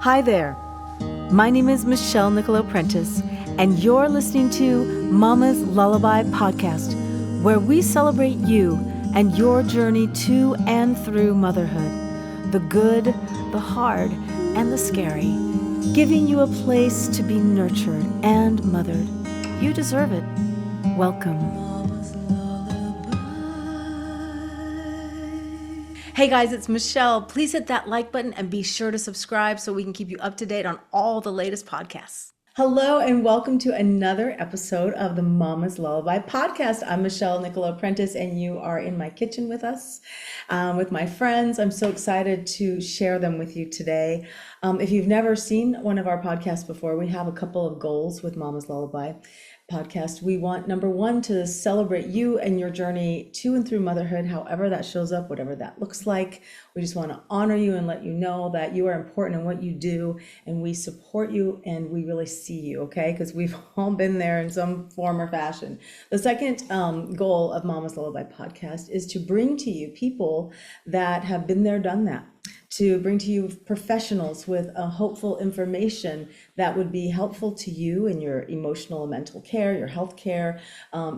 Hi there. My name is Michelle Nicolo Prentice, and you're listening to Mama's Lullaby podcast, where we celebrate you and your journey to and through motherhood, the good, the hard, and the scary, giving you a place to be nurtured and mothered. You deserve it. Welcome. Hey guys, it's Michelle. Please hit that like button and be sure to subscribe so we can keep you up to date on all the latest podcasts. Hello and welcome to another episode of the Mama's Lullaby podcast. I'm Michelle Nicolo Prentice and you are in my kitchen with us, with my friends. I'm so excited to share them with you today. If you've never seen one of our podcasts before, we have a couple of goals with Mama's Lullaby podcast. We want, number one, to celebrate you and your journey to and through motherhood, however that shows up, whatever that looks like. We just want to honor you and let you know that you are important in what you do, and we support you and we really see you, okay? Because we've all been there in some form or fashion. The second goal of Mama's Lullaby podcast is to bring to you people that have been there, done that. To bring to you professionals with hopeful information that would be helpful to you in your emotional and mental care, your health care,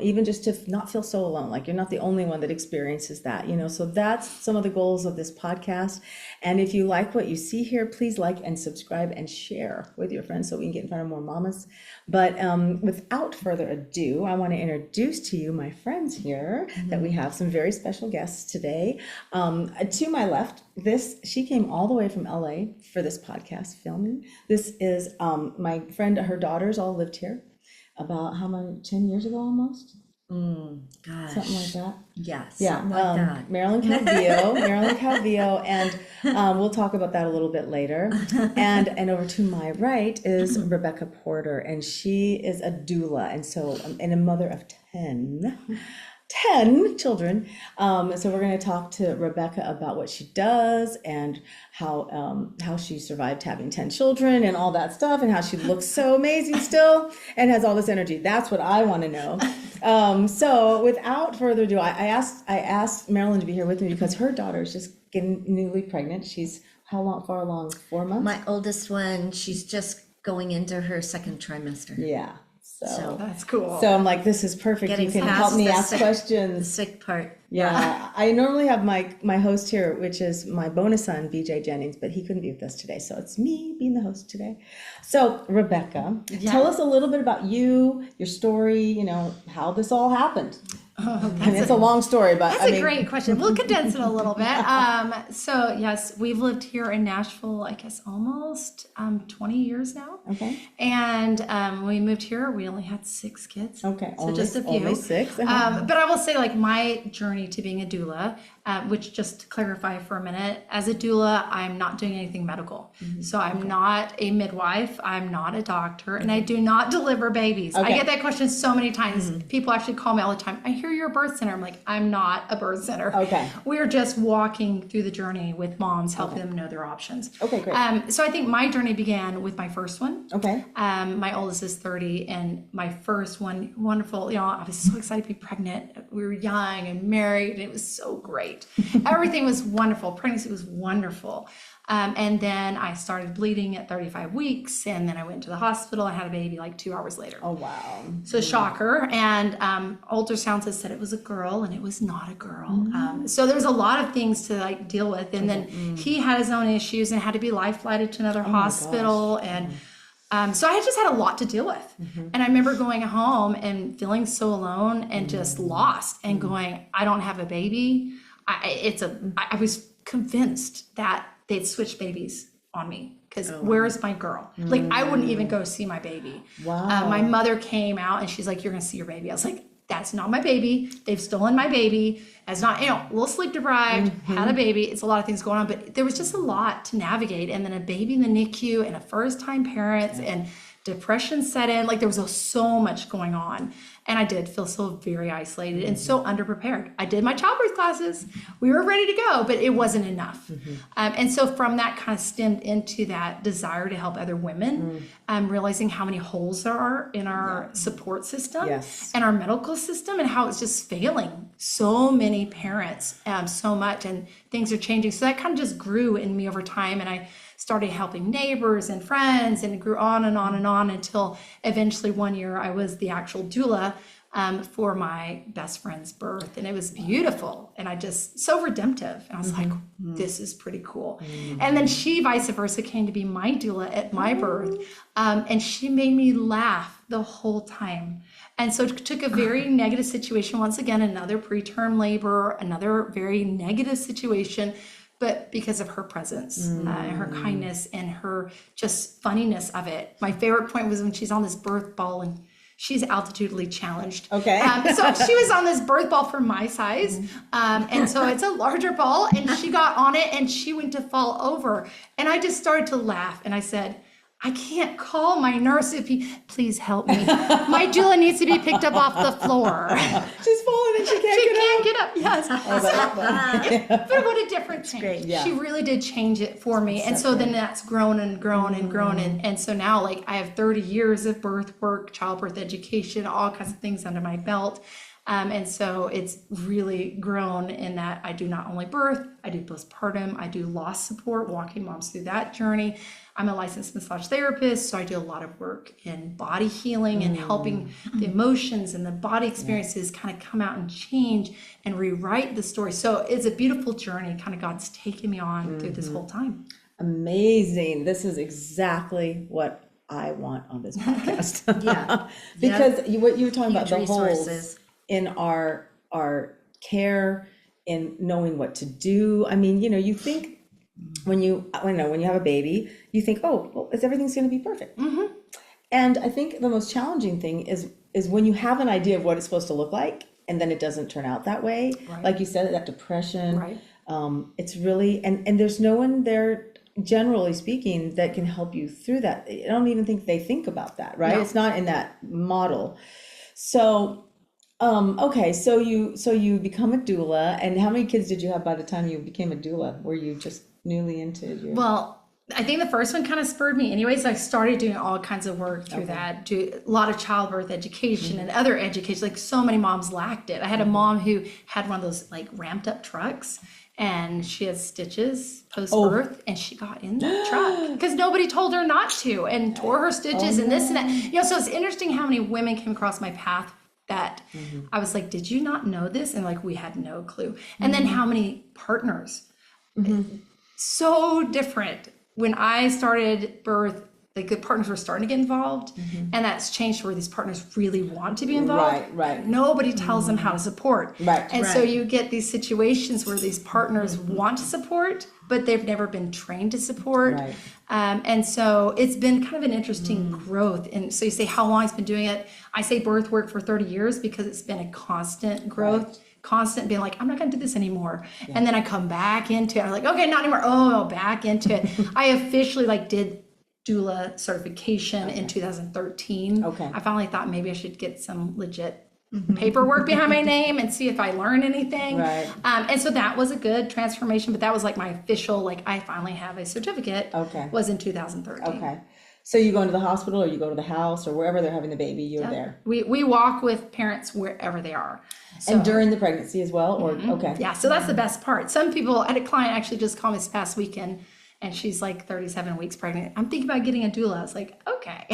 even just to not feel so alone, like you're not the only one that experiences that, so that's some of the goals of this podcast. And if you like what you see here, please like and subscribe and share with your friends so we can get in front of more mamas. But without further ado, I want to introduce to you my friends here, that we have some very special guests today. To my left, she came all the way from LA for this podcast filming. This is my friend, her daughters all lived here about 10 years ago almost? Gosh. Something like that. Yes. Yeah. Something like that. Marilyn Calvillo, and we'll talk about that a little bit later. And over to my right is Rebecca Porter, and she is a doula, and a mother of 10 children. So we're going to talk to Rebecca about what she does and how she survived having 10 children and all that stuff, and how she looks so amazing still and has all this energy. That's what I want to know. So without further ado, I asked Marilyn to be here with me because her daughter is just getting newly pregnant. She's far along? 4 months? My oldest one, she's just going into her second trimester. Yeah. So that's cool. So I'm like, this is perfect. You can help me ask questions. The sick part. Yeah. I normally have my host here, which is my bonus son, BJ Jennings, but he couldn't be with us today. So it's me being the host today. So Rebecca, tell us a little bit about you, your story, how this all happened. It's a long story, but that's a great question. We'll condense it a little bit. So yes, we've lived here in Nashville, I guess almost 20 years now. Okay. And when we moved here, we only had 6 kids. Okay. So just a few. Only 6. But I will say, my journey to being a doula, which, just to clarify for a minute, as a doula, I'm not doing anything medical. Mm-hmm. So I'm not a midwife, I'm not a doctor, and I do not deliver babies. I get that question so many times. Mm-hmm. People actually call me all the time. I hear you're a birth center. I'm like, I'm not a birth center. Okay. We're just walking through the journey with moms, helping them know their options. Okay, great. So I think my journey began with my first one. Okay. My oldest is 30, and my first one, wonderful. I was so excited to be pregnant. We were young and married, and it was so great. Everything was wonderful. Pregnancy was wonderful. And then I started bleeding at 35 weeks, and then I went to the hospital. I had a baby 2 hours later. Oh, wow. So shocker. And ultrasounds has said it was a girl, and it was not a girl. Mm-hmm. So there was a lot of things to deal with. And then he had his own issues and had to be life flighted to another hospital. And so I just had a lot to deal with. Mm-hmm. And I remember going home and feeling so alone and just lost and going, I don't have a baby. I was convinced that they'd switch babies on me because where's my girl? I wouldn't even go see my baby. Wow. My mother came out and she's like, you're going to see your baby. I was like, that's not my baby. They've stolen my baby. As not, a little sleep deprived, had a baby. It's a lot of things going on, but there was just a lot to navigate. And then a baby in the NICU and a first time parents and depression set in. There was so much going on. And I did feel so very isolated and so underprepared. I did my childbirth classes. We were ready to go, but it wasn't enough. And so from that kind of stemmed into that desire to help other women, realizing how many holes there are in our support system and our medical system, and how it's just failing so many parents so much, and things are changing. So that kind of just grew in me over time. And I started helping neighbors and friends, and it grew on and on and on until eventually one year I was the actual doula for my best friend's birth. And it was beautiful. And I just, so redemptive. And I was like, this is pretty cool. And then she, vice versa, came to be my doula at my birth. And she made me laugh the whole time. And so it took a very negative situation. Once again, another preterm labor, another very negative situation, but because of her presence, and her kindness, and her just funniness of it. My favorite point was when she's on this birth ball, and she's altitudinally challenged. Okay. So she was on this birth ball for my size. And so it's a larger ball, and she got on it and she went to fall over. And I just started to laugh, and I said, I can't call my nurse if he, please help me. My doula needs to be picked up off the floor. She's falling and she can't get up. Yes. But what a difference change. Great. Yeah. She really did change it for me. And so then that's grown and grown and grown. And so now, like, I have 30 years of birth work, childbirth education, all kinds of things under my belt. And so it's really grown in that I do not only birth, I do postpartum, I do loss support, walking moms through that journey. I'm a licensed massage therapist, so I do a lot of work in body healing and helping the emotions and the body experiences kind of come out and change and rewrite the story. So it's a beautiful journey, kind of God's taken me on through this whole time. Amazing. This is exactly what I want on this podcast. Yeah. Because what you were talking about, Huge the holes resources. in our care, in knowing what to do. I mean, you think when you have a baby, you think, oh, well, everything's going to be perfect. And I think the most challenging thing is when you have an idea of what it's supposed to look like, and then it doesn't turn out that way. Right. Like you said, that depression. Right. It's really, and there's no one there, generally speaking, that can help you through that. I don't even think they think about that, right? No. It's not in that model. So, okay, so you become a doula, and how many kids did you have by the time you became a doula? Were you just newly into your... Well, I think the first one kind of spurred me anyways. I started doing all kinds of work through that, do a lot of childbirth education and other education. Like, so many moms lacked it. I had a mom who had one of those like ramped up trucks, and she had stitches post-birth, and she got in that truck because nobody told her not to, and tore her stitches and this and that. So it's interesting how many women came across my path that I was like, did you not know this? And like, we had no clue. And then how many partners, so different. When I started birth, like, the partners were starting to get involved, and that's changed where these partners really want to be involved. Right. Nobody tells them how to support. Right. And so you get these situations where these partners want to support, but they've never been trained to support. Right. And so it's been kind of an interesting growth. And so you say, how long has been doing it? I say birth work for 30 years because it's been a constant growth. Constant being like, I'm not going to do this anymore. And then I come back into it. I'm like, okay, not anymore. Oh, back into it. I officially did doula certification in 2013. Okay. I finally thought maybe I should get some legit paperwork behind my name and see if I learned anything. Right. And so that was a good transformation, but that was like my official, I finally have a certificate. Okay. Was in 2013. Okay. So you go into the hospital, or you go to the house, or wherever they're having the baby, you're there. We walk with parents wherever they are. So, And during the pregnancy as well, or okay. yeah, so that's the best part. Some people, I had a client actually just call me this past weekend, and she's like 37 weeks pregnant. I'm thinking about getting a doula. I was like, okay.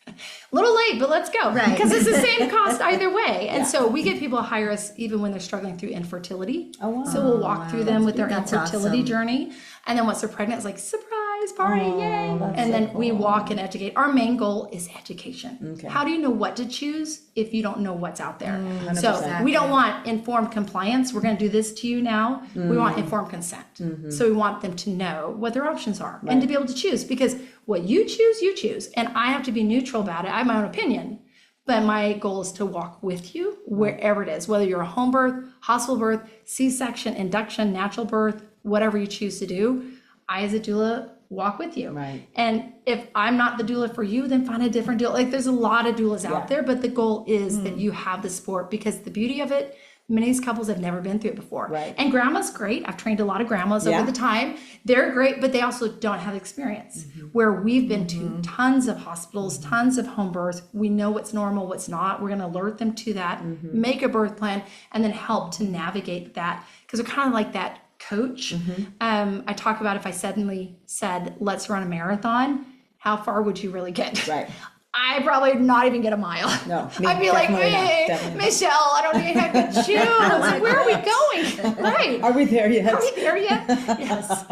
A little late, but let's go. Right. Because it's the same cost either way. And so we get people to hire us even when they're struggling through infertility. Oh, wow. So we'll walk through them with their That's infertility awesome. journey. And then once they're pregnant, it's like, surprise party, yay. that's And so then we cool. walk and educate. Our main goal is education. Okay. How do you know what to choose if you don't know what's out there? 100%. So we don't want informed compliance. We're going to do this to you now. We want informed consent. So we want them to know what their options are and to be able to choose, because what you choose. And I have to be neutral about it. I have my own opinion. But my goal is to walk with you wherever it is, whether you're a home birth, hospital birth, C-section, induction, natural birth, whatever you choose to do. I, as a doula, walk with you. Right. And if I'm not the doula for you, then find a different doula. Like, there's a lot of doulas out there, but the goal is that you have the support, because the beauty of it, many of these couples have never been through it before. Right. And grandma's great. I've trained a lot of grandmas over the time. They're great, but they also don't have experience. Where we've been to tons of hospitals, tons of home births. We know what's normal, what's not. We're going to alert them to that, make a birth plan, and then help to navigate that. Because we're kind of like that coach. I talk about, if I suddenly said, let's run a marathon, how far would you really get? Right. I probably would not even get a mile. No, I'd be like, hey, Michelle, I don't even have good shoes. Like, where are we going? Right. Are we there yet? Are we there yet? Yes.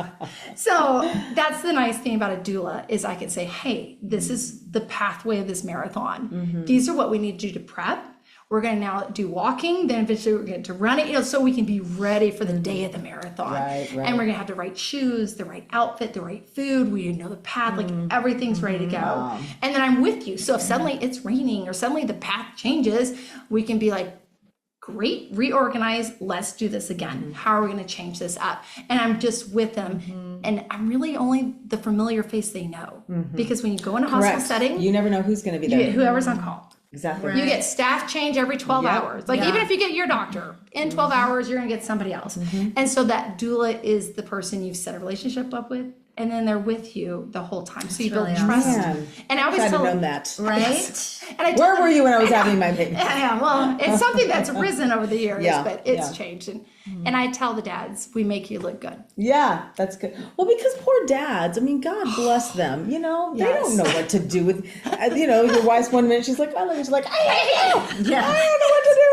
So that's the nice thing about a doula, is I can say, hey, this is the pathway of this marathon. These are what we need to do to prep. We're going to now do walking, then eventually we're going to run it, so we can be ready for the day of the marathon. Right. And we're going to have the right shoes, the right outfit, the right food. We know the path, like everything's ready to go. And then I'm with you. So if suddenly it's raining or suddenly the path changes, we can be like, great, reorganize, let's do this again. How are we going to change this up? And I'm just with them. And I'm really only the familiar face they know. Because when you go in a hospital setting, you never know who's going to be you there. get whoever's on call. Exactly. You get staff change every 12 hours. Like, even if you get your doctor, in 12 hours, you're going to get somebody else. And so that doula is the person you've set a relationship up with, and then they're with you the whole time. So you build really trust. Man, And I always I'd have tell known that. Right? Yes. And I Where were you when I was having my baby? Yeah, well, it's something that's risen over the years, Yeah, but it's yeah. changed. And I tell the dads, we make you look good. Yeah, that's good. Well, because poor dads, I mean, God bless them. You know, they don't know what to do with, your wife's 1 minute, she's like, I love you. She's like, I hate you. Yeah. I don't know what to do.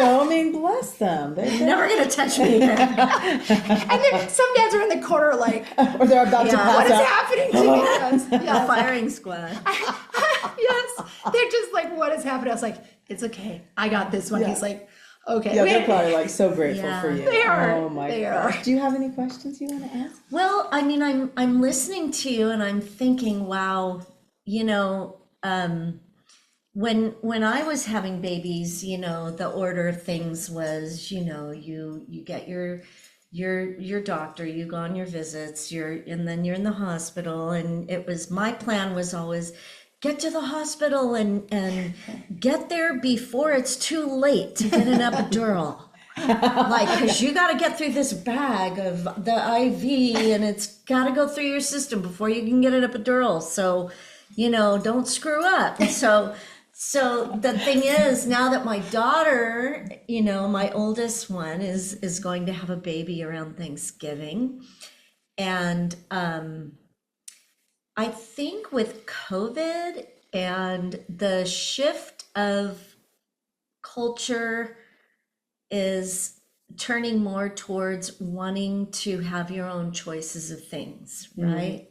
I mean, bless them. They're Never going to touch me. And then some dads are in the corner like, or they're about to pass what is out. happening to me? The Yes. firing squad. Yes. They're just like, what is happening? I was like, it's okay. I got this one. Yeah. He's like, okay. Yeah, they're probably like so grateful Yeah. for you. They are. Oh my They gosh. are. Do you have any questions you want to ask? Well, I mean, I'm listening to you and I'm thinking, wow, when I was having babies, the order of things was, you get your doctor, you go on your visits, and then you're in the hospital, and my plan was always get to the hospital and get there before it's too late to get an epidural. Because you got to get through this bag of the IV, and it's got to go through your system before you can get an epidural. So, don't screw up. So the thing is, now that my daughter, my oldest one is going to have a baby around Thanksgiving, and I think with COVID and the shift of culture is turning more towards wanting to have your own choices of things, right?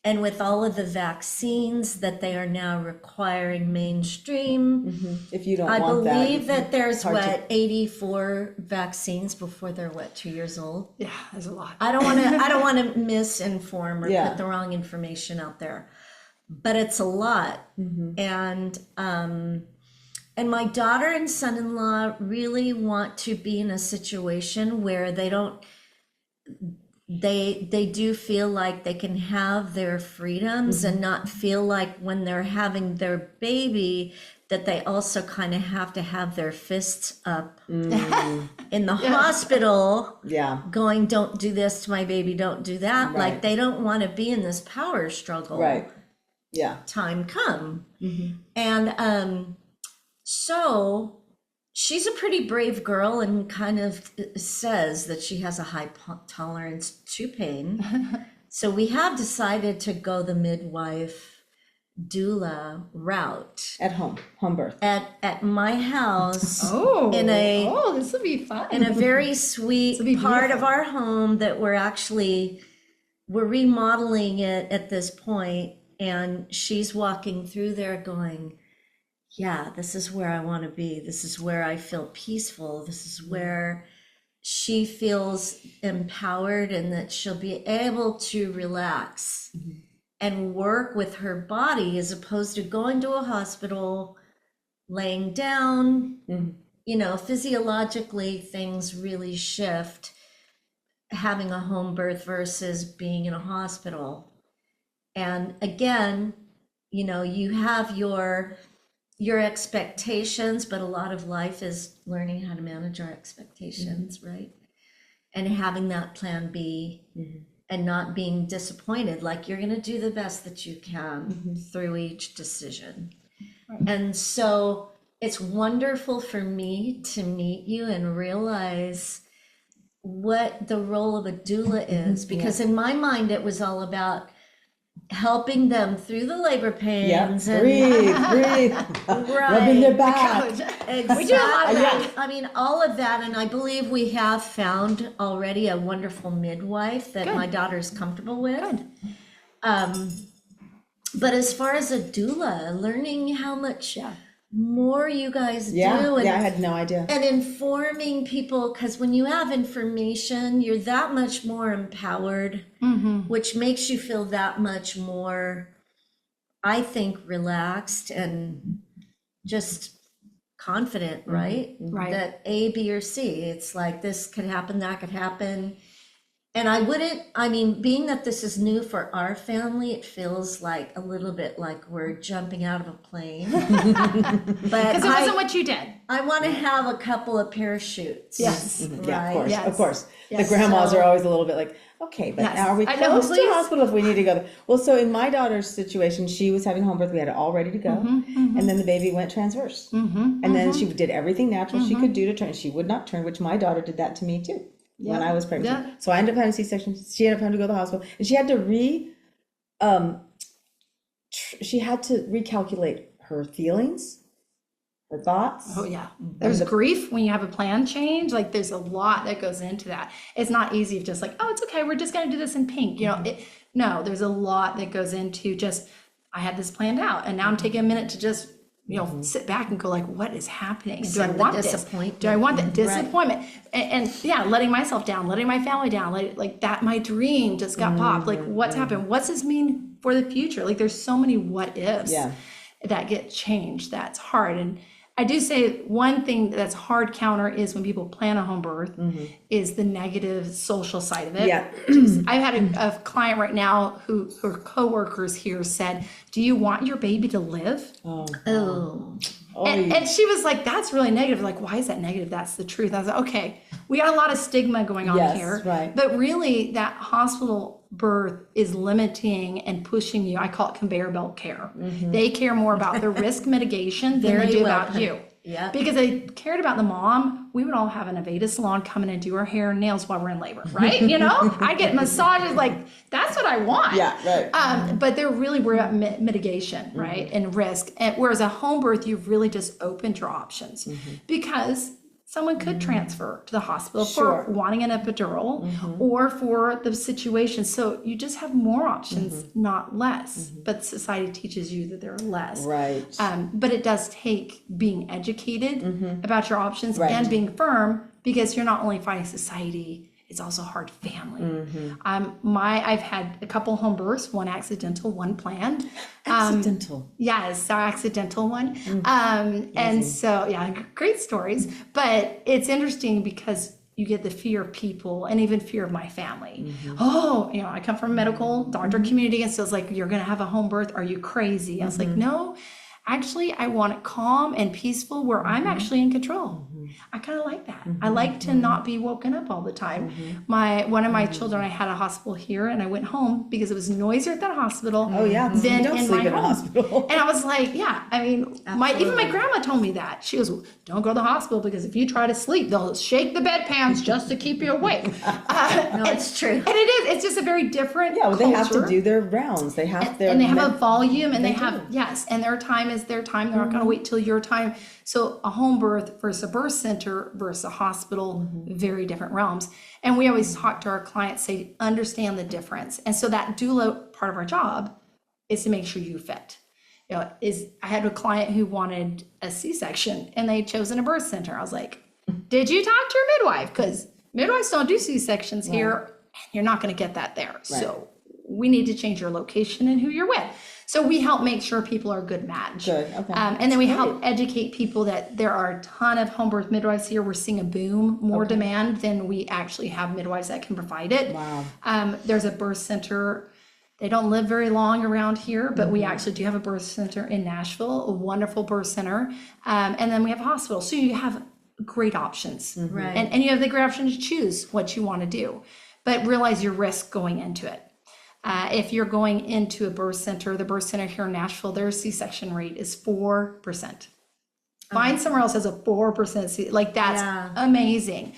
And with all of the vaccines that they are now requiring mainstream, If you don't I want that. believe that there's hard to- 84 vaccines before they're 2 years old. Yeah, there's a lot. I don't want to misinform or Yeah. put the wrong information out there, but it's a lot. And my daughter and son-in-law really want to be in a situation where they do feel like they can have their freedoms and not feel like when they're having their baby that they also kind of have to have their fists up in the hospital going, don't do this to my baby, don't do that. Right. Like, they don't want to be in this power struggle. Right. Yeah. Time come. And so she's a pretty brave girl and kind of says that she has a high tolerance to pain. So we have decided to go the midwife doula route At home birth. at my house. This will be fun. In a very sweet be part of beautiful. our home that we're remodeling it at this point, and she's walking through there going, yeah, this is where I want to be. This is where I feel peaceful. This is where she feels empowered and that she'll be able to relax and work with her body, as opposed to going to a hospital, laying down. Physiologically things really shift. having a home birth versus being in a hospital. And again, you know, you have your expectations, but a lot of life is learning how to manage our expectations, right? And having that plan B, and not being disappointed, like you're going to do the best that you can through each decision. Right. And so it's wonderful for me to meet you and realize what the role of a doula is, because in my mind it was all about helping them through the labor pains and breathe, rubbing their back. Exactly. We do a lot of that. I mean, all of that, and I believe we have found already a wonderful midwife that my daughter's comfortable with. But as far as a doula, learning how much more you guys do. And, I had no idea. And informing people, because when you have information, you're that much more empowered, which makes you feel that much more, I think, relaxed and just confident, right? Right. That A, B, or C, it's like this could happen, that could happen. And I mean, being that this is new for our family, it feels like a little bit like we're jumping out of a plane. But because it wasn't what you did. I want to have a couple of parachutes. Yes. Right? Yeah, of course. Yes. Of course. Yes. The grandmas are always a little bit like, okay, but now are we close to the hospital if we need to go? Well, so in my daughter's situation, she was having home birth. We had it all ready to go. And then the baby went transverse. And then she did everything natural she could do to turn. She would not turn, which my daughter did that to me too. When I was pregnant. So I ended up having a C-section. She ended up having to go to the hospital. And she had to recalculate her feelings, her thoughts. Oh yeah. There's grief when you have a plan change. Like there's a lot that goes into that. It's not easy just like, oh, it's okay. We're just going to do this in pink. You know, no, there's a lot that goes into just, I had this planned out and now I'm taking a minute to just, you know, sit back and go like, what is happening? Do I want this? Do I want that disappointment? And letting myself down, letting my family down, like that, my dream just got popped. Like what's happened? What's this mean for the future? Like there's so many what ifs that get changed. That's hard. And I do say one thing that's hard counter is when people plan a home birth is the negative social side of it. Yeah. I've had a client right now who her coworkers here said, do you want your baby to live? And she was like, that's really negative. Like, why is that negative? That's the truth. I was like, okay, we got a lot of stigma going on here. Right. But really that hospital birth is limiting and pushing you. I call it conveyor belt care. They care more about the risk mitigation than they do about you. Yeah. Because they cared about the mom, we would all have an Aveda salon come in and do our hair and nails while we're in labor, right? You know, I get massages, like that's what I want. Yeah, right. But they're really worried about mitigation, right? And risk. And whereas a home birth, you've really just opened your options because someone could transfer to the hospital for wanting an epidural or for the situation. So you just have more options, not less. But society teaches you that there are less. Right. But it does take being educated about your options and being firm, because you're not only fighting society, it's also hard family. I've had a couple home births, one accidental, one planned. Accidental. Yes, our accidental one. And so, great stories. But it's interesting because you get the fear of people and even fear of my family. Oh, you know, I come from a medical doctor community, and so it's like, you're going to have a home birth. Are you crazy? I was like, no. Actually, I want it calm and peaceful where I'm actually in control. I kind of like that. I like to not be woken up all the time. One of my children, I had a hospital here, and I went home because it was noisier at that hospital than in my home. And I was like, I mean, even my grandma told me that. She goes, don't go to the hospital because if you try to sleep, they'll shake the bedpans just to keep you awake. No, it's true. And it is. It's just a very different culture. They have to do their rounds. They have and they have a volume, and they have, and their time is their time. They're not going to wait till your time. So a home birth versus a birth center versus a hospital, very different realms. And we always talk to our clients, say, understand the difference. And so that doula part of our job is to make sure you fit. You know, I had a client who wanted a C-section and they had chosen a birth center. I was like, did you talk to your midwife? Because midwives don't do C-sections here, and you're not going to get that there. Right. So we need to change your location and who you're with. So we help make sure people are a good match. Good, okay. And then we help educate people that there are a ton of home birth midwives here. We're seeing a boom, more demand than we actually have midwives that can provide it. Wow. There's a birth center. They don't live very long around here, but we actually do have a birth center in Nashville, a wonderful birth center. And then we have a hospital. So you have great options. Right. And you have the great option to choose what you want to do, but realize your risk going into it. If you're going into a birth center, the birth center here in Nashville, their C-section rate is 4%. Find somewhere else has a 4% C, like that's amazing.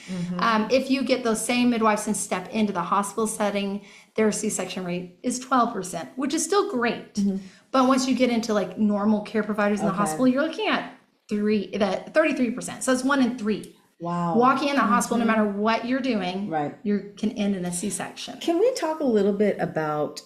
If you get those same midwives and step into the hospital setting, their C-section rate is 12%, which is still great. But once you get into like normal care providers in the hospital, you're looking at 33%. So it's 1 in 3. Wow. Walking in the hospital, no matter what you're doing, Right. you can end in a C-section. Can we talk a little bit about,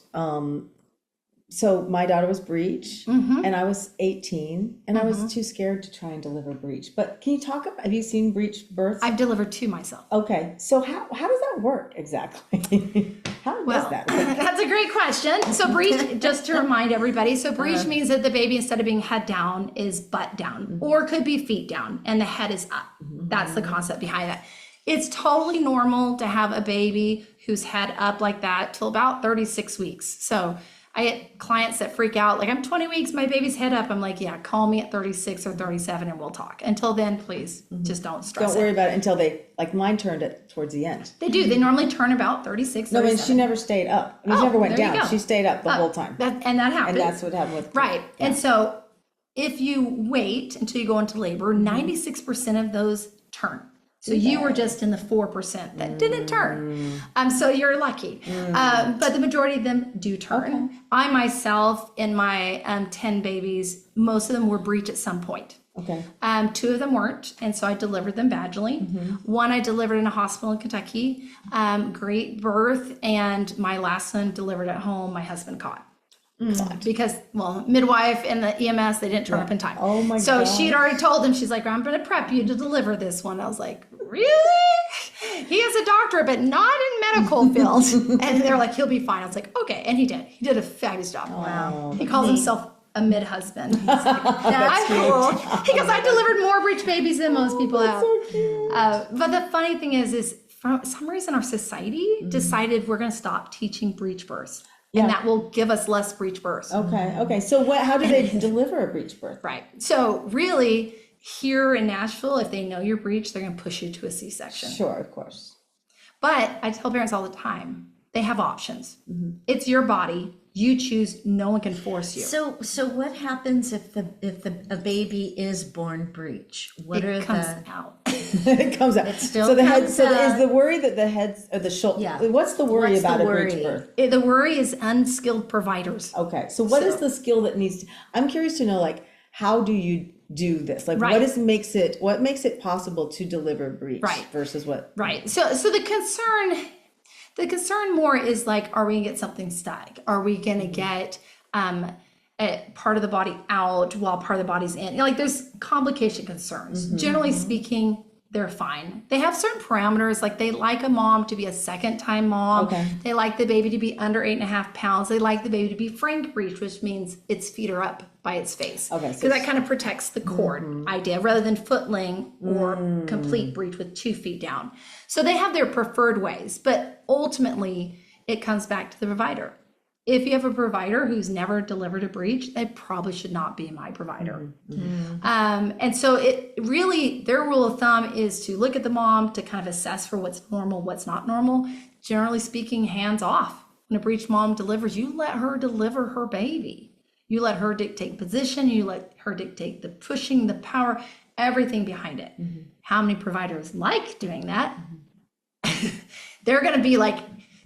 so my daughter was breech and I was 18 and I was too scared to try and deliver breech. But can you talk about, have you seen breech births? I've delivered 2 myself. Okay. So how does that work exactly? How does that work? That's a great question. So breech, just to remind everybody, so breech means that the baby, instead of being head down, is butt down, or could be feet down, and the head is up. That's the concept behind that. It's totally normal to have a baby who's head up like that till about 36 weeks. So I get clients that freak out, like, I'm 20 weeks, my baby's head up. I'm like, yeah, call me at 36 or 37 and we'll talk. Until then, please, just don't stress Don't worry about it until they, like mine turned it towards the end. They do. They normally turn about 36, No, 37. but she never stayed up. I mean, she never went there you down. go. She stayed up the whole time. And that happens. And that's what happened with Right. And so if you wait until you go into labor, 96% of those turn. So you were just in the 4% that didn't turn. So you're lucky. But the majority of them do turn. Okay. I myself, in my 10 babies, most of them were breech at some point. Okay. 2 of them weren't, and so I delivered them vaginally. One I delivered in a hospital in Kentucky. Great birth, and my last one delivered at home. My husband caught. Because, well, midwife and the EMS, they didn't turn up in time. Oh my So God. she had already told them, she's like, I'm going to prep you to deliver this one. I was like, really? He has a doctorate, but not in medical field. And they're like, he'll be fine. I was like, okay. And he did. He did a fabulous job. Wow. He calls himself a mid-husband. He's like, I'm cool. He goes, I delivered more breech babies than most people have. So cute. But the funny thing is for some reason our society decided we're going to stop teaching breech births. Yeah. And that will give us less breech births. Okay. Okay. So how do they deliver a breech birth? Right. So really, here in Nashville, if they know you're breech, they're going to push you to a C-section. Sure, of course. But I tell parents all the time, they have options. It's your body. You choose. No one can force you. So what happens if a baby is born breech? What it are comes the out. It comes out. still So the head. comes So out. is the worry that the heads or the shoulder? Yeah. What's the worry What's the about a worry? breech birth? The worry is unskilled providers. Okay. So what is the skill that needs to, I'm curious to know, like, how do you do this? Like, Right. what makes it possible to deliver breech Right. versus what? Right. So the concern more is like, are we gonna get something stuck? Are we gonna get a part of the body out while part of the body's in? You know, like there's complication concerns. Generally speaking, they're fine. They have certain parameters, like they like a mom to be a second-time mom. Okay. They like the baby to be under 8.5 pounds. They like the baby to be frank breech, which means its feet are up by its face. Okay, Because so that kind of protects the cord idea rather than footling or complete breech with 2 feet down. So they have their preferred ways, but ultimately it comes back to the provider. If you have a provider who's never delivered a breech, they probably should not be my provider. And so it really, their rule of thumb is to look at the mom to kind of assess for what's normal, what's not normal. Generally speaking, hands off. When a breech mom delivers, you let her deliver her baby. You let her dictate position. You let her dictate the pushing, the power, everything behind it. How many providers like doing that? They're going to be like,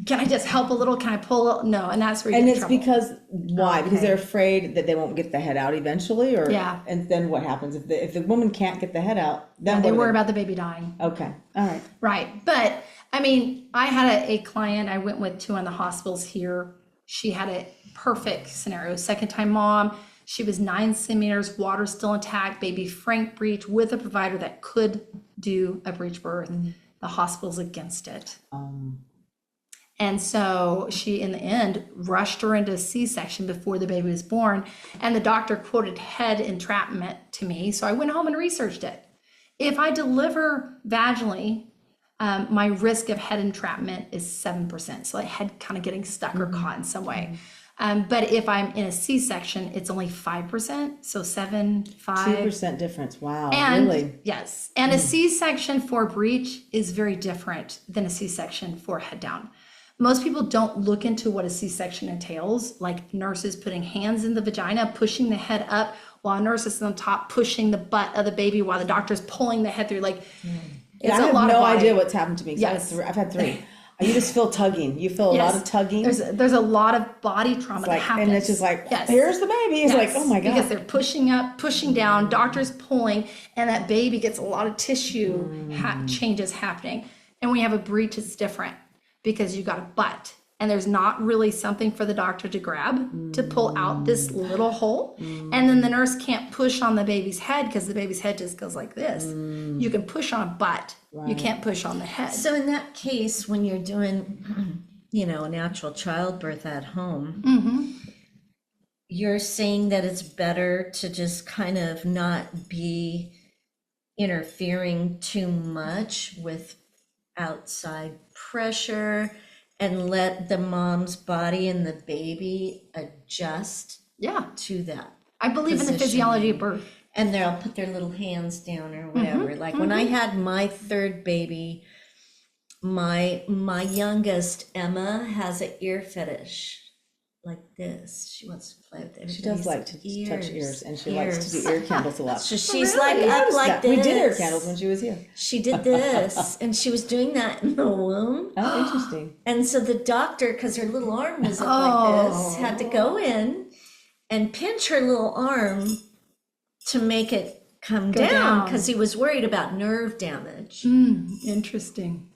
can I just help a little? Can I pull a little? No, and that's where you And get it's in trouble. because why? Because they're afraid that they won't get the head out eventually, or Yeah. And then what happens if the woman can't get the head out? Then They what do worry about the baby dying. Okay, all right. Right. But I mean, I had a client I went with to in the hospitals here. She had a perfect scenario. Second time mom. She was 9 centimeters, water still intact, baby frank breech with a provider that could do a breech birth. The hospital's against it. And so she, in the end, rushed her into a C-section before the baby was born. And the doctor quoted head entrapment to me. So I went home and researched it. If I deliver vaginally, my risk of head entrapment is 7%. So like head kind of getting stuck or caught in some way. But if I'm in a C-section, it's only 5%. So 7, 5. 2% difference. Wow. And really? yes. And a C-section for breech is very different than a C-section for head down. Most people don't look into what a C-section entails, like nurses putting hands in the vagina, pushing the head up, while a nurse is on top pushing the butt of the baby while the doctor's pulling the head through. Like, it's I a have lot no of body. idea what's happened to me. Yes. I've had 3. You just feel tugging. You feel a lot of tugging. There's a lot of body trauma that happens. And it's just like, Yes. here's the baby. It's like, oh my God. Because they're pushing up, pushing down, doctors pulling, and that baby gets a lot of tissue changes happening. And when you have a breech, it's different because you got a butt. And there's not really something for the doctor to grab to pull out this little hole. And then the nurse can't push on the baby's head because the baby's head just goes like this. You can push on a butt. Right. You can't push on the head. So in that case, when you're doing, natural childbirth at home, you're saying that it's better to just kind of not be interfering too much with outside pressure and let the mom's body and the baby adjust to that. I believe in the physiology of birth. And they'll put their little hands down or whatever. Like when I had my 3rd baby, my youngest, Emma, has an ear fetish like this. She wants to play with it. She does like to touch ears, and she likes to do ear candles a lot. So she's like up like this. We did ear candles when she was here. She did this, and she was doing that in the womb. Oh, interesting. And so the doctor, because her little arm was up like this, had to go in and pinch her little arm to make it come down because he was worried about nerve damage. Interesting.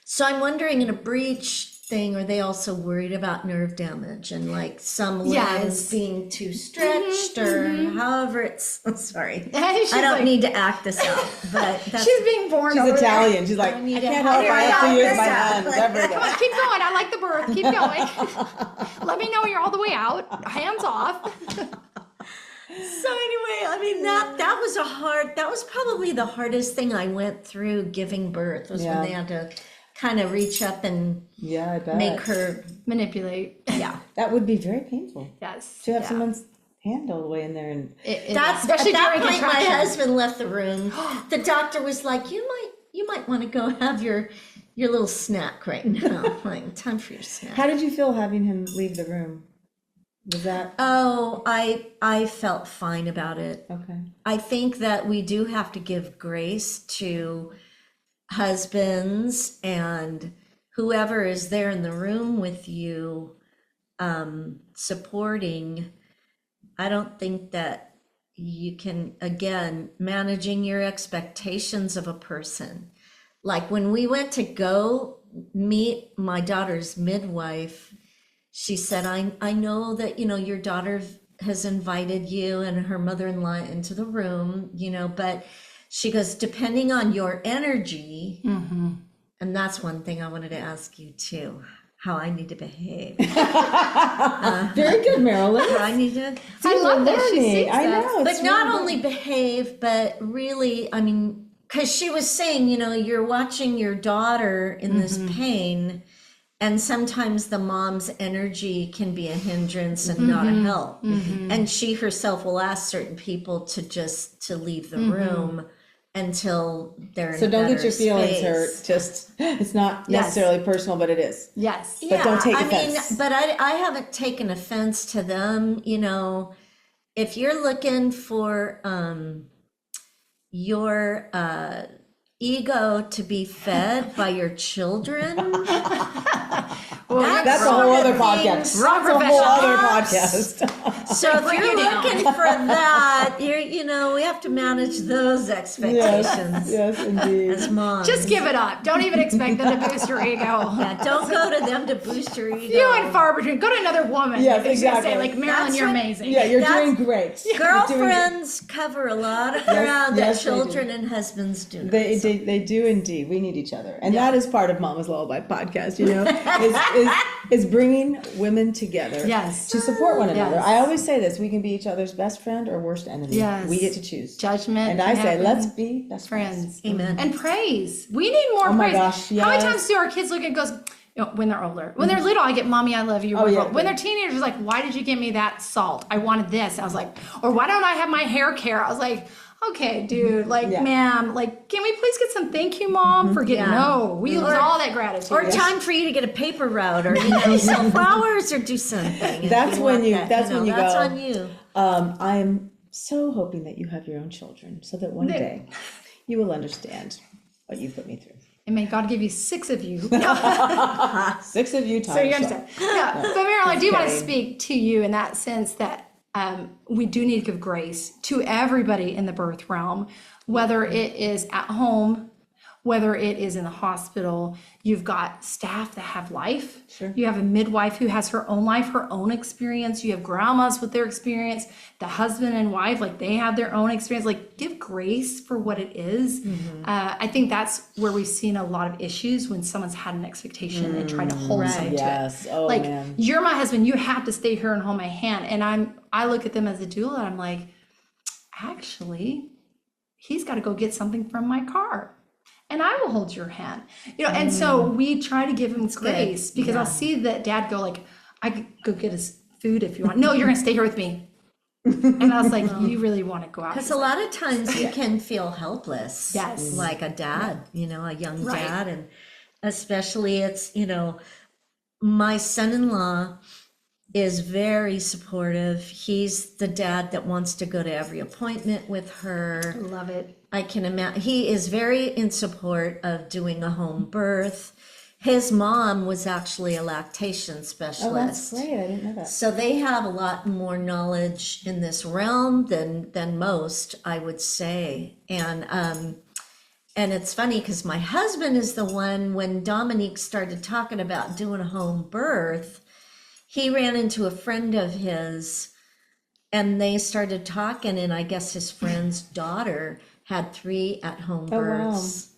So I'm wondering, in a breech thing, are they also worried about nerve damage and like some limbs being too stretched or however it's, I'm sorry. I don't need to act this out, but that's, she's being born. She's Italian. She's like, I can't help. I have to use my hands every day. Come on, keep going. I like the birth. Keep going. Let me know you're all the way out. Hands off. So anyway, I mean, that was probably the hardest thing I went through giving birth was when they had to kind of reach up and I bet. make her manipulate. Yeah. That would be very painful. Yes. To have someone's hand all the way in there. And that's especially at that point my husband left the room. The doctor was like, you might want to go have your little snack right now. Like, time for your snack. How did you feel having him leave the room? Was that? Oh, I felt fine about it. Okay. I think that we do have to give grace to husbands and whoever is there in the room with you, supporting. I don't think that you can, again, managing your expectations of a person. Like when we went to go meet my daughter's midwife, she said, I know that, your daughter has invited you and her mother-in-law into the room, but she goes, depending on your energy, and that's one thing I wanted to ask you too, how I need to behave. Very good, Marilyn. How I need to. I love that she sees I that. know. But not only behave, but really, I mean, because she was saying, you're watching your daughter in this pain, and sometimes the mom's energy can be a hindrance and not a help. And she herself will ask certain people to leave the room until they're in So don't get your space. feelings hurt. Just, it's not necessarily personal, but it is. Yes. But don't take offense. I mean, but I haven't taken offense to them. If you're looking for your ego to be fed by your children, that's a whole other podcast. That's a whole other podcast. So if you're looking for that, we have to manage those expectations. Yes, indeed. As moms. Just give it up. Don't even expect them to boost your ego. Yeah, don't go to them to boost your ego. Few and far between. Go to another woman. Yes, exactly. Say, like, Marilyn, you're amazing. Yeah, you're doing great. Girlfriends cover a lot of ground that children and husbands do not. They do indeed. We need each other. And that is part of Mama's Lullaby podcast, is bringing women together. Yes. To support one another. Yes. I always say this: we can be each other's best friend or worst enemy. Yes. We get to choose. Judgment. And I can say, happen. let's be best friends. Amen. And praise. We need more Oh my praise. gosh, How many yes. times do our kids look and goes, when they're older? When they're little, I get mommy, I love you. yeah. When they're teenagers, like, why did you give me that salt? I wanted this. I was like, or why don't I have my hair care? I was like, okay, dude, like, ma'am, like, can we please get some thank you, mom, for getting, no, we lose all that gratitude. Or time for you to get a paper route, or sell flowers, or do something. That's when you. That's when you go. That's on you. I'm so hoping that you have your own children, so that one day you will understand what you put me through. And may God give you 6 of you. 6 of you times. So you understand. Yeah. But Marilyn, I do want to kidding. speak to you in that sense that we do need to give grace to everybody in the birth realm, whether it is at home, whether it is in the hospital. You've got staff that have life. Sure. You have a midwife who has her own life, her own experience. You have grandmas with their experience. The husband and wife, like, they have their own experience. Like, give grace for what it is. I think that's where we've seen a lot of issues when someone's had an expectation and tried to hold something Yes. to it. Oh, Like, man. you're my husband, you have to stay here and hold my hand. And I look at them as a doula, and I'm like, actually, he's got to go get something from my car, and I will hold your hand. And so we try to give him grace, because I'll see that dad go like, I could go get his food if you want. No, you're going to stay here with me. And I was like, you really want to go out? Because a lot of times you can feel helpless. Yes. Like a dad, a young Right. dad. And especially it's, my son-in-law is very supportive. He's the dad that wants to go to every appointment with her. Love it. I can imagine. He is very in support of doing a home birth. His mom was actually a lactation specialist. Oh, that's great. I didn't know that. So they have a lot more knowledge in this realm than most, I would say. And it's funny because my husband is the one, when Dominique started talking about doing a home birth, he ran into a friend of his and they started talking, and I guess his friend's daughter had 3 at-home births. Wow.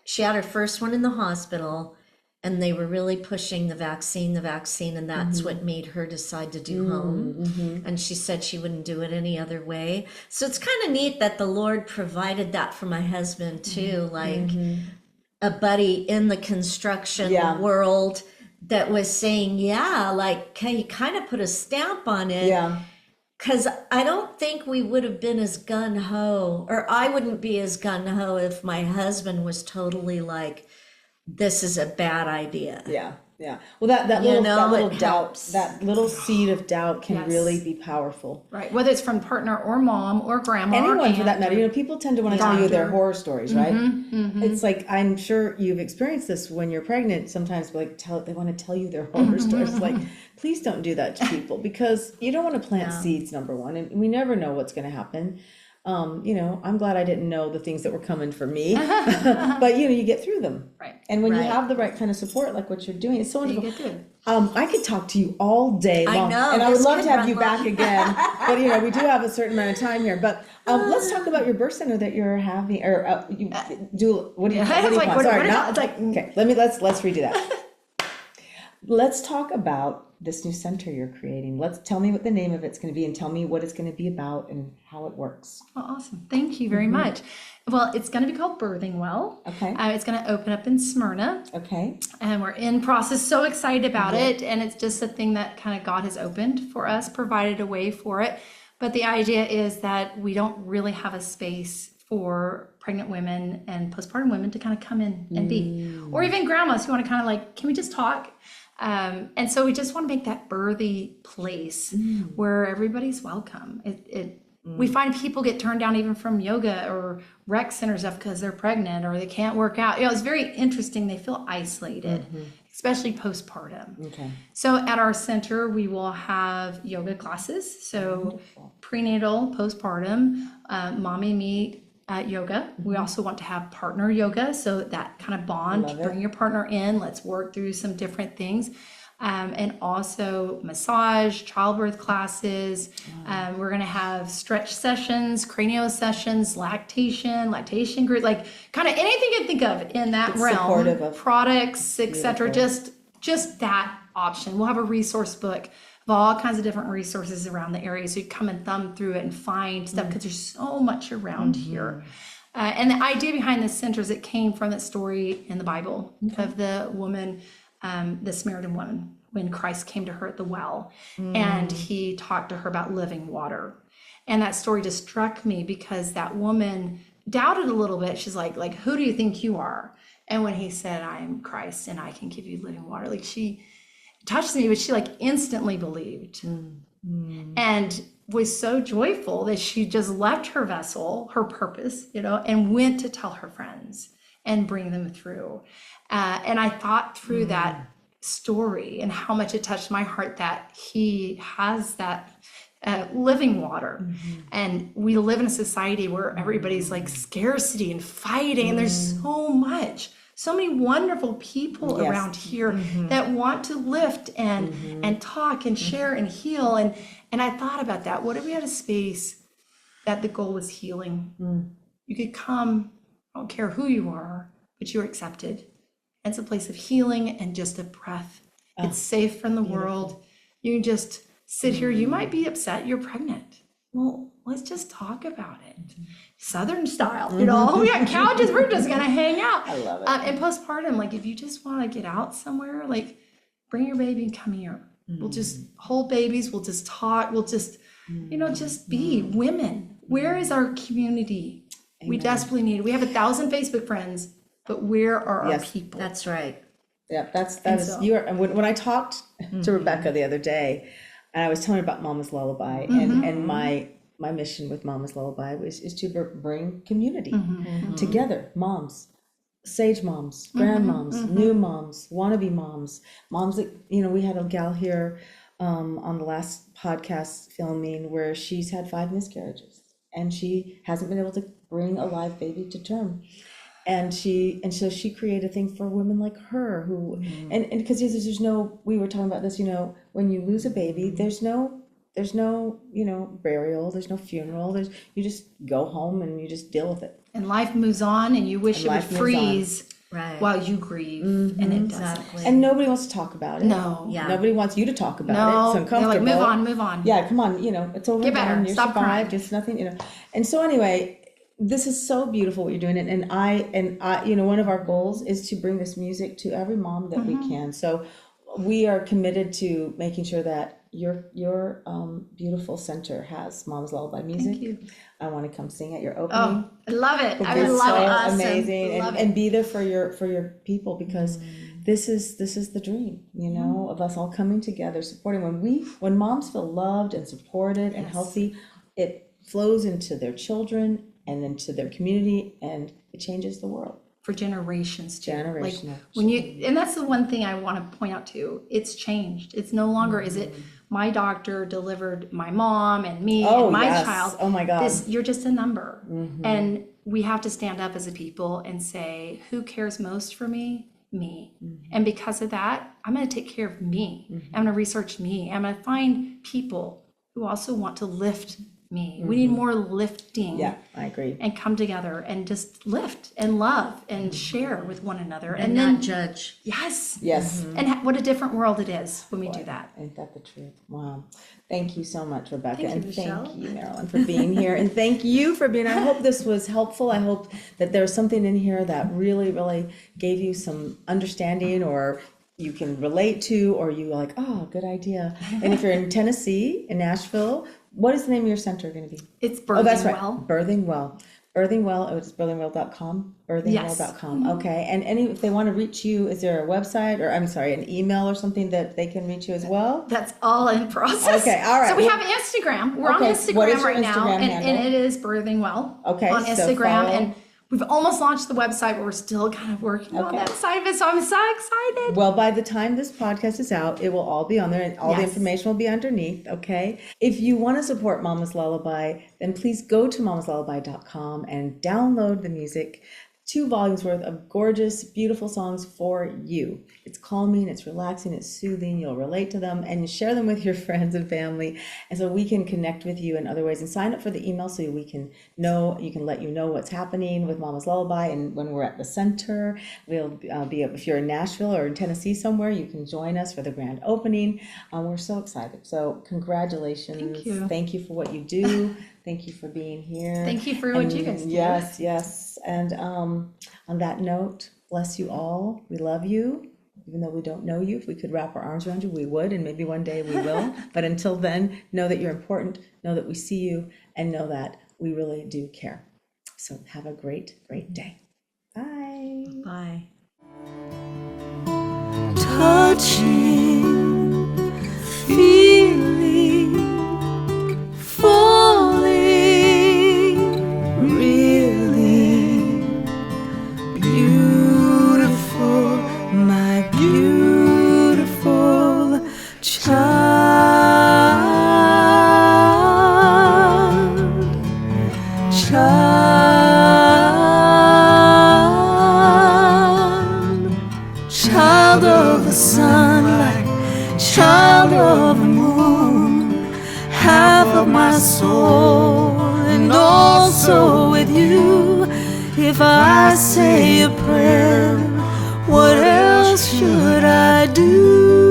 She had her first one in the hospital, and they were really pushing the vaccine, and that's what made her decide to do home. And she said she wouldn't do it any other way. So it's kind of neat that the Lord provided that for my husband too, like a buddy in the construction world that was saying, he kind of put a stamp on it. Yeah. Because I don't think we would have been as gun-ho, or I wouldn't be as gun-ho if my husband was totally like, this is a bad idea. Yeah. Yeah. Well, that little it doubt, helps. that little seed of doubt can Yes. really be powerful. Right. Whether it's from partner or mom or grandma. Anyone or for that aunt matter. or- People tend to want to tell you their horror stories, right? It's like, I'm sure you've experienced this when you're pregnant. Sometimes they want to tell you their horror stories. It's like, please don't do that to people, because you don't want to plant seeds, number one, and we never know what's going to happen. I'm glad I didn't know the things that were coming for me, but you get through them. Right. And when you have the right kind of support, like what you're doing, it's so wonderful. You get through. I could talk to you all day long, I know, and I would this love could to have run you back long. again. But we do have a certain amount of time here. But let's talk about your birth center that you're having, or you do. What do you? What do you like, call what- it? Sorry, what is not, it? It's like- okay. Let's redo that. Let's talk about this new center you're creating. Tell me what the name of it's going to be, and tell me what it's going to be about and how it works. Well, awesome. Thank you very much. Well, it's going to be called Birthing Well. Okay. It's going to open up in Smyrna. Okay. And we're in process, so excited about it. And it's just a thing that kind of God has opened for us, provided a way for it. But the idea is that we don't really have a space for pregnant women and postpartum women to kind of come in and be, or even grandmas who want to kind of like, can we just talk? And so we just want to make that birthy place where everybody's welcome. We find people get turned down even from yoga or rec center stuff because they're pregnant or they can't work out. It's very interesting. They feel isolated, especially postpartum. Okay. So at our center, we will have yoga classes. So prenatal, postpartum, mommy, me, yoga. We also want to have partner yoga, so that kind of bond, Love it. bring your partner in, let's work through some different things. And also massage, childbirth classes. We're going to have stretch sessions, cranial sessions, lactation group, like kind of anything you can think of in that realm. supportive of- Products, etc. Just just that option. We'll have a resource book of all kinds of different resources around the area. So you come and thumb through it and find stuff because there's so much around here. And the idea behind this center is it came from that story in the Bible of the woman, the Samaritan woman, when Christ came to her at the well and he talked to her about living water. And that story just struck me because that woman doubted a little bit. She's like, who do you think you are? And when he said, I am Christ and I can give you living water, like she touched me, but she like instantly believed and was so joyful that she just left her vessel, her purpose, and went to tell her friends and bring them through. And I thought through that story and how much it touched my heart that he has that living water. And we live in a society where everybody's like scarcity and fighting, and there's so many wonderful people around here that want to lift and talk and share and heal. And I thought about that. What if we had a space that the goal was healing? You could come, I don't care who you are, but you're accepted. It's a place of healing and just a breath. It's safe from the world. You can just sit here. You might be upset you're pregnant. Well, let's just talk about it. Southern style, we got couches, we're just gonna hang out. I love it. And postpartum, like if you just wanna get out somewhere, like bring your baby and come here. We'll just hold babies, we'll just talk, we'll just, just be women. Where is our community? Amen. We desperately need it. We have 1,000 Facebook friends, but where are our people? That's right. Yeah, that is you are. And when I talked to Rebecca the other day, and I was telling her about Mama's Lullaby, and my mission with Mama's Lullaby is to bring community together. Moms, sage moms, grandmoms, new moms, wannabe moms that, we had a gal here on the last podcast filming where she's had 5 miscarriages and she hasn't been able to bring a live baby to term. And so she created a thing for women like her who, and because there's no, we were talking about this, when you lose a baby, there's no, burial, there's no funeral, you just go home and you just deal with it. And life moves on and you wish it would freeze while you grieve, and it doesn't. Exactly. And nobody wants to talk about it. No. Yeah. Nobody wants you to talk about it. It's They're uncomfortable. like, move on. Yeah, come on, it's over. Get better. You're Stop survived. crying. It's nothing, And so anyway, this is so beautiful what you're doing, and I, one of our goals is to bring this music to every mom that we can. So we are committed to making sure that your beautiful center has Mom's Lullaby music. Thank you. I want to come sing at your opening. Oh, I love it. I It's love so it. Awesome. amazing, and be there for your people, because this is the dream, of us all coming together, supporting. When moms feel loved and supported and healthy, it flows into their children and into their community, and it changes the world. For generations too. Generational. Like when and that's the one thing I want to point out too. It's changed. It's no longer is it my doctor delivered my mom and me and my child. Oh my God. You're just a number. And we have to stand up as a people and say, who cares most for me? Me. And because of that, I'm going to take care of me. I'm going to research me. I'm going to find people who also want to lift me. We need more lifting. Yeah, I agree. And come together and just lift and love and share with one another. And then not judge. Yes. And what a different world it is when we do that. Ain't that the truth? Wow. Thank you so much, Rebecca. Thank you, and Michelle. Thank you, Marilyn, for being here. And thank you for being, I hope this was helpful. I hope that there's something in here that really, really gave you some understanding, or you can relate to, or you like, oh, good idea. And if you're in Tennessee, in Nashville, what is the name of your center going to be? It's Birthing Oh, that's right. Well. Birthing Well. Birthing Well, it's birthingwell.com. Birthingwell.com. Yes. Okay. And if they want to reach you, is there a website, or an email or something that they can reach you as well? That's all in process. Okay, all right. So we have Instagram. We're on Okay, what is Instagram your right now, Instagram and handle? it is Birthing Well. Okay, on so Instagram, follow. and we've almost launched the website, but we're still kind of working on that side of it. So I'm so excited. Well, by the time this podcast is out, it will all be on there, and all the information will be underneath, okay? If you want to support Mama's Lullaby, then please go to mamaslullaby.com and download the music. 2 volumes worth of gorgeous, beautiful songs for you. It's calming, it's relaxing, it's soothing. You'll relate to them and share them with your friends and family. And so we can connect with you in other ways, and sign up for the email so we can know, you can let you know what's happening with Mama's Lullaby. And when we're at the center, we'll be, if you're in Nashville or in Tennessee somewhere, you can join us for the grand opening. We're so excited. So congratulations. Thank you. Thank you for what you do. Thank you for being here. Thank you for what you guys do. Yes, yes. And on that note, bless you all. We love you. Even though we don't know you, if we could wrap our arms around you, we would, and maybe one day we will. But until then, know that you're important, know that we see you, and know that we really do care. So have a great, great day. Bye. Bye. Touching, feeling, falling, really beautiful, my beautiful child of the sunlight, child of the moon, half of my soul, and also with you. If I say a prayer, what else should I do?